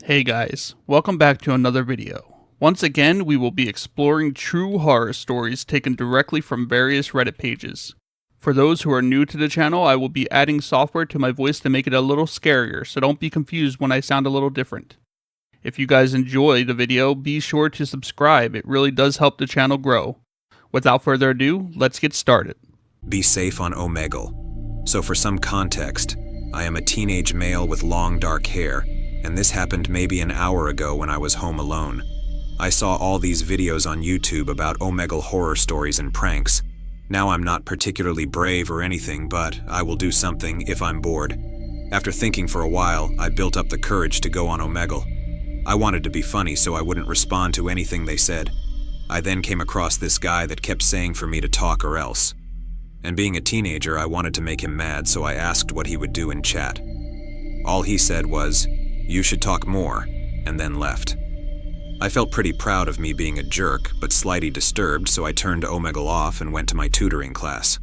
Hey guys, welcome back to another video. Once again, we will be exploring true horror stories taken directly from various Reddit pages. For those who are new to the channel, I will be adding software to my voice to make it a little scarier, so don't be confused when I sound a little different. If you guys enjoy the video, be sure to subscribe, it really does help the channel grow. Without further ado, let's get started. Be safe on Omegle. So for some context, I am a teenage male with long dark hair, and this happened maybe an hour ago when I was home alone. I saw all these videos on YouTube about Omegle horror stories and pranks. Now I'm not particularly brave or anything, but I will do something if I'm bored. After thinking for a while, I built up the courage to go on Omegle. I wanted to be funny so I wouldn't respond to anything they said. I then came across this guy that kept saying for me to talk or else. And being a teenager, I wanted to make him mad, so I asked what he would do in chat. All he said was, "You should talk more," and then left. I felt pretty proud of me being a jerk, but slightly disturbed, so I turned Omegle off and went to my tutoring class.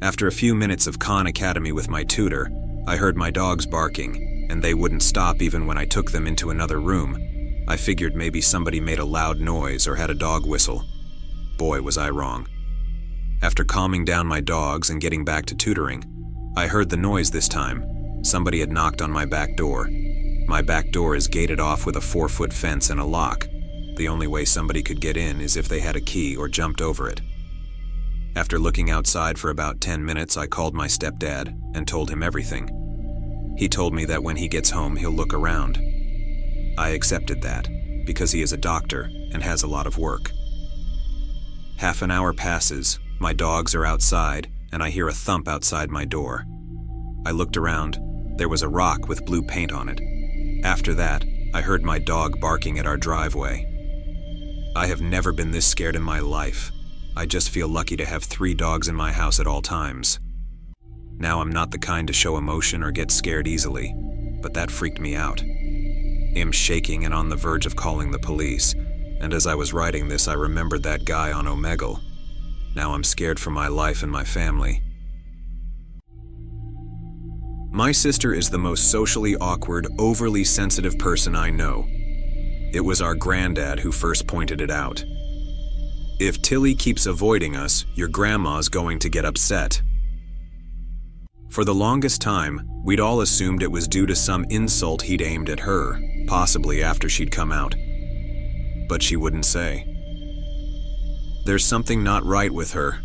After a few minutes of Khan Academy with my tutor, I heard my dogs barking, and they wouldn't stop even when I took them into another room. I figured maybe somebody made a loud noise or had a dog whistle. Boy, was I wrong. After calming down my dogs and getting back to tutoring, I heard the noise this time. Somebody had knocked on my back door. My back door is gated off with a 4-foot fence and a lock. The only way somebody could get in is if they had a key or jumped over it. After looking outside for about 10 minutes, I called my stepdad and told him everything. He told me that when he gets home, he'll look around. I accepted that, because he is a doctor and has a lot of work. Half an hour passes, my dogs are outside, and I hear a thump outside my door. I looked around. There was a rock with blue paint on it. After that, I heard my dog barking at our driveway. I have never been this scared in my life. I just feel lucky to have 3 dogs in my house at all times. Now I'm not the kind to show emotion or get scared easily, but that freaked me out. I'm shaking and on the verge of calling the police, and as I was writing this, I remembered that guy on Omegle. Now I'm scared for my life and my family. My sister is the most socially awkward, overly sensitive person I know. It was our granddad who first pointed it out. "If Tilly keeps avoiding us, your grandma's going to get upset." For the longest time, we'd all assumed it was due to some insult he'd aimed at her, possibly after she'd come out. But she wouldn't say. "There's something not right with her."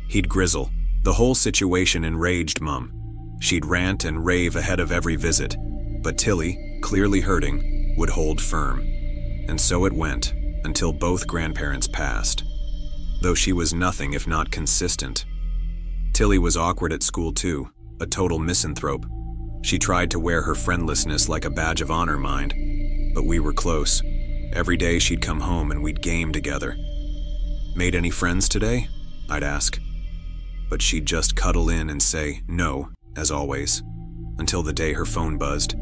He'd grizzle. The whole situation enraged Mum. She'd rant and rave ahead of every visit, but Tilly, clearly hurting, would hold firm. And so it went, until both grandparents passed. Though she was nothing if not consistent. Tilly was awkward at school too, a total misanthrope. She tried to wear her friendlessness like a badge of honor, mind, but we were close. Every day she'd come home and we'd game together. "Made any friends today?" I'd ask. But she'd just cuddle in and say no, as always, until the day her phone buzzed.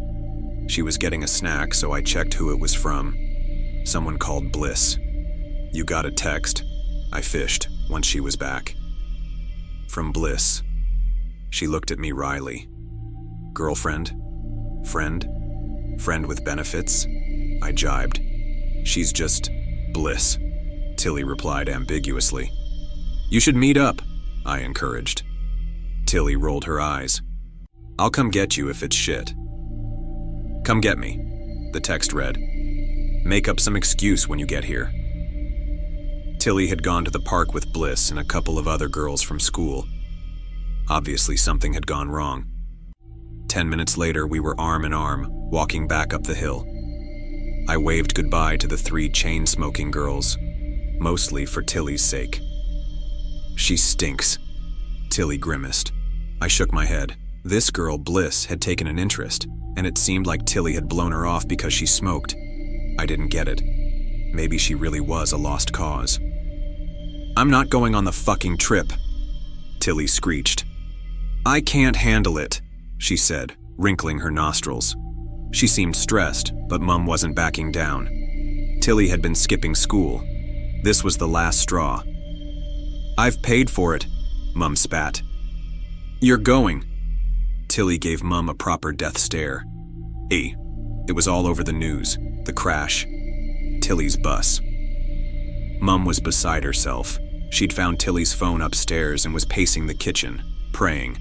She was getting a snack, so I checked who it was from. Someone called Bliss. "You got a text." I fished once she was back. From Bliss. She looked at me wryly. "Girlfriend? Friend? Friend with benefits?" I jibed. "She's just Bliss," Tilly replied ambiguously. "You should meet up," I encouraged. Tilly rolled her eyes. "I'll come get you if it's shit." "Come get me," the text read. "Make up some excuse when you get here." Tilly had gone to the park with Bliss and a couple of other girls from school. Obviously something had gone wrong. 10 minutes later, we were arm in arm, walking back up the hill. I waved goodbye to the 3 chain-smoking girls, mostly for Tilly's sake. "She stinks," Tilly grimaced. I shook my head. This girl, Bliss, had taken an interest, and it seemed like Tilly had blown her off because she smoked. I didn't get it. Maybe she really was a lost cause. "I'm not going on the fucking trip," Tilly screeched. "I can't handle it," she said, wrinkling her nostrils. She seemed stressed, but Mum wasn't backing down. Tilly had been skipping school. This was the last straw. "I've paid for it," Mum spat. "You're going." Tilly gave Mum a proper death stare. It was all over the news. The crash. Tilly's bus. Mum was beside herself. She'd found Tilly's phone upstairs and was pacing the kitchen, praying.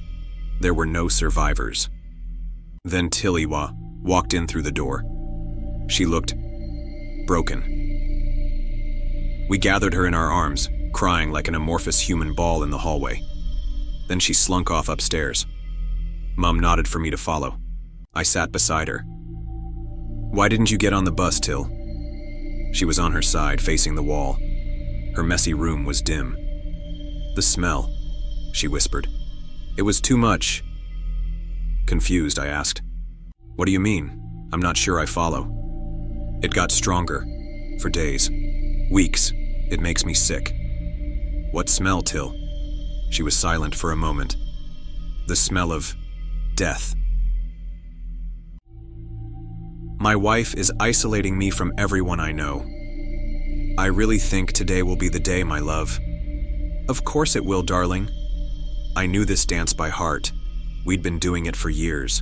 There were no survivors. Then Tilly walked in through the door. She looked broken. We gathered her in our arms, crying like an amorphous human ball in the hallway. Then she slunk off upstairs. Mum nodded for me to follow. I sat beside her. "Why didn't you get on the bus, Till?" She was on her side, facing the wall. Her messy room was dim. "The smell," she whispered. "It was too much." Confused, I asked, "What do you mean? I'm not sure I follow." "It got stronger. For days. Weeks. It makes me sick." "What smell, Till?" She was silent for a moment. "The smell of death." "My wife is isolating me from everyone I know. I really think today will be the day, my love." "Of course it will, darling." I knew this dance by heart. We'd been doing it for years.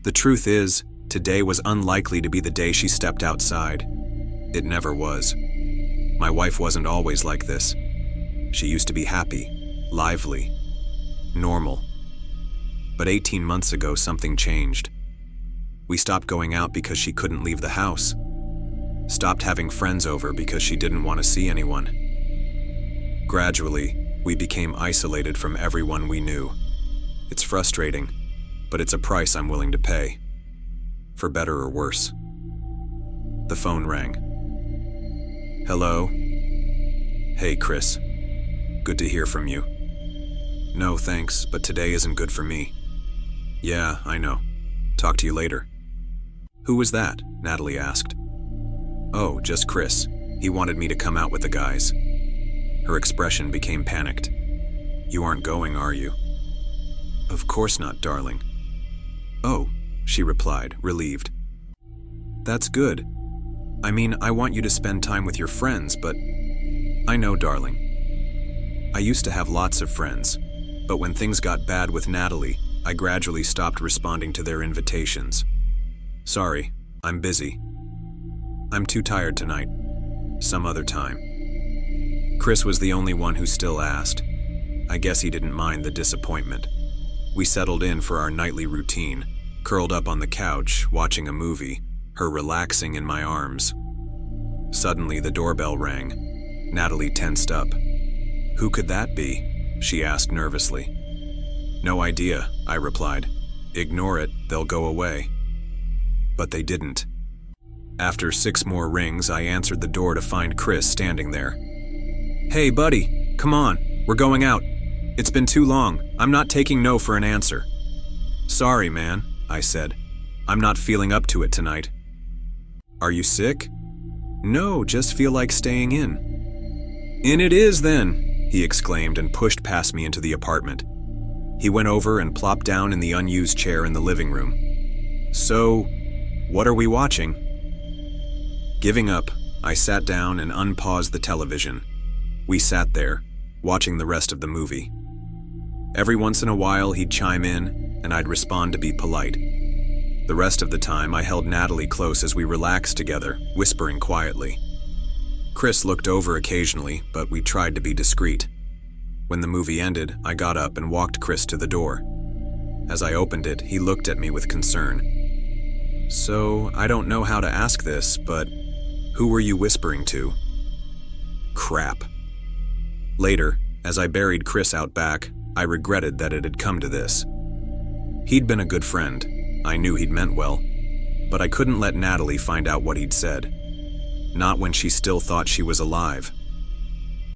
The truth is, today was unlikely to be the day she stepped outside. It never was. My wife wasn't always like this. She used to be happy, lively, normal. But 18 months ago, something changed. We stopped going out because she couldn't leave the house. Stopped having friends over because she didn't want to see anyone. Gradually, we became isolated from everyone we knew. It's frustrating, but it's a price I'm willing to pay. For better or worse. The phone rang. "Hello?" "Hey, Chris. Good to hear from you." "No, thanks, but today isn't good for me." "Yeah, I know. Talk to you later." "Who was that?" Natalie asked. "Oh, just Chris. He wanted me to come out with the guys." Her expression became panicked. "You aren't going, are you?" "Of course not, darling." "Oh," she replied, relieved. "That's good. I mean, I want you to spend time with your friends, but..." "I know, darling. I used to have lots of friends, but when things got bad with Natalie, I gradually stopped responding to their invitations. Sorry, I'm busy. I'm too tired tonight. Some other time." Chris was the only one who still asked. I guess he didn't mind the disappointment. We settled in for our nightly routine, curled up on the couch, watching a movie, her relaxing in my arms. Suddenly, the doorbell rang. Natalie tensed up. "Who could that be?" she asked nervously. "No idea," I replied. "Ignore it, they'll go away." But they didn't. After 6 more rings, I answered the door to find Chris standing there. "Hey, buddy, come on, we're going out. It's been too long. I'm not taking no for an answer." "Sorry, man," I said. "I'm not feeling up to it tonight." "Are you sick?" "No, just feel like staying in." "In it is, then," he exclaimed and pushed past me into the apartment. He went over and plopped down in the unused chair in the living room. "So, what are we watching?" Giving up, I sat down and unpaused the television. We sat there, watching the rest of the movie. Every once in a while, he'd chime in, and I'd respond to be polite. The rest of the time, I held Natalie close as we relaxed together, whispering quietly. Chris looked over occasionally, but we tried to be discreet. When the movie ended, I got up and walked Chris to the door. As I opened it, he looked at me with concern. "So, I don't know how to ask this, but who were you whispering to?" Crap. Later, as I buried Chris out back, I regretted that it had come to this. He'd been a good friend. I knew he'd meant well. But I couldn't let Natalie find out what he'd said. Not when she still thought she was alive.